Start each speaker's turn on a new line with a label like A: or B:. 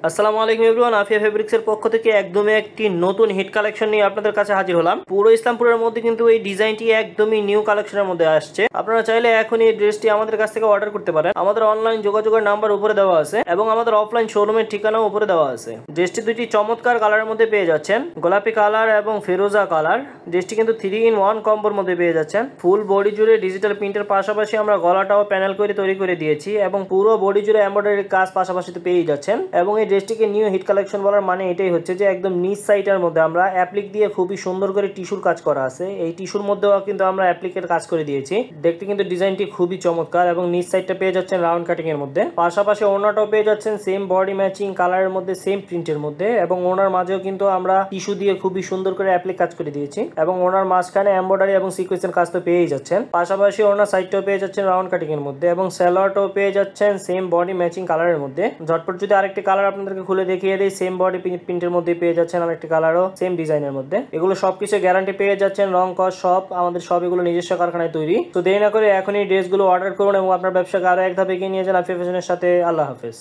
A: আসসালামু আলাইকুম এভরিওয়ান, আফিয়া ফেব্রিক্সের পক্ষ থেকে একদমই একটি নতুন হিট কালেকশন নিয়ে আপনাদের কাছে হাজির হলাম। পুরো ইসলামপুরের মধ্যে কিন্তু এই ডিজাইনটি একদমই নিউ কালেকশনের মধ্যে আসছে। আপনারা চাইলে এখন এই ড্রেসটি আমাদের কাছ থেকে অর্ডার করতে পারেন। আমাদের অনলাইন যোগাযোগের নাম্বার উপরে দেওয়া আছে এবং আমাদের অফলাইন শোরুমের ঠিকানাও উপরে দেওয়া আছে। ড্রেসটি দুইটি চমৎকার কালারের মধ্যে পেয়ে যাচ্ছেন, গোলাপি কালার এবং ফিরোজা কালার। ড্রেসটি কিন্তু 3-in-1 কম্বোর মধ্যে পেয়ে যাচ্ছেন। ফুল বডি জুড়ে ডিজিটাল প্রিন্টের পাশাপাশি আমরা গলাটাও প্যানেল করে তৈরি করে দিয়েছি এবং পুরো বডি জুড়ে এমব্রয়ডারি কাজ পাশাপাশি তো পেয়ে যাচ্ছেন। এবং এই ড্রেসটিকে নিউ হিট কালেকশন বলার মানে এটাই হচ্ছে যে একদম নিচ সাইডের মধ্যে আমরা অ্যাপ্লিক দিয়ে খুবই সুন্দর করে টিস্যুর কাজ করা আছে। এই টিস্যুর মধ্যেও কিন্তু আমরা অ্যাপ্লিকের কাজ করে দিয়েছি। দেখতে কিন্তু ডিজাইনটি খুবই চমৎকার এবং নিচ সাইডটা পেয়ে যাচ্ছেন রাউন্ড কাটিং এর মধ্যে, পাশাপাশি ওড়নাটাও পেয়ে যাচ্ছেন সেম বডি ম্যাচিং কালারের মধ্যে, সেম প্রিন্টের মধ্যে। এবং ওনার মাঝেও কিন্তু আমরা টিস্যু দিয়ে খুবই সুন্দর করে অ্যাপ্লিক কাজ করে দিয়েছি এবং ওনার মাঝখানে এমব্রয়ডারি এবং সিকোয়েন্সের কাজ তো পেয়েই যাচ্ছেন। পাশাপাশি ওনার সাইডটাও পেয়ে যাচ্ছেন রাউন্ড কাটিং এর মধ্যে এবং সালোয়ারটাও পেয়ে যাচ্ছেন সেম বডি ম্যাচিং কালারের মধ্যে। ঝটপট যদি আরেকটি কালার আপনাদেরকে খুলে দেখিয়ে দেই, সেম বডি প্রিন্টের মধ্যে পেয়ে যাচ্ছেন আরেকটি কালারও সেম ডিজাইনের মধ্যে। এগুলো সবকিছু গ্যারান্টি পেয়ে যাচ্ছেন, রং কস সব আমাদের সব এগুলো নিজস্ব কারখানায় তৈরি। তো দেরি না করে এখন এই ড্রেসগুলো অর্ডার করুন এবং আপনার ব্যবসাকে আরো এক ধাপে এগিয়ে নিয়ে যান আফিয়া ফ্যাশনের সাথে। আল্লাহ হাফেজ।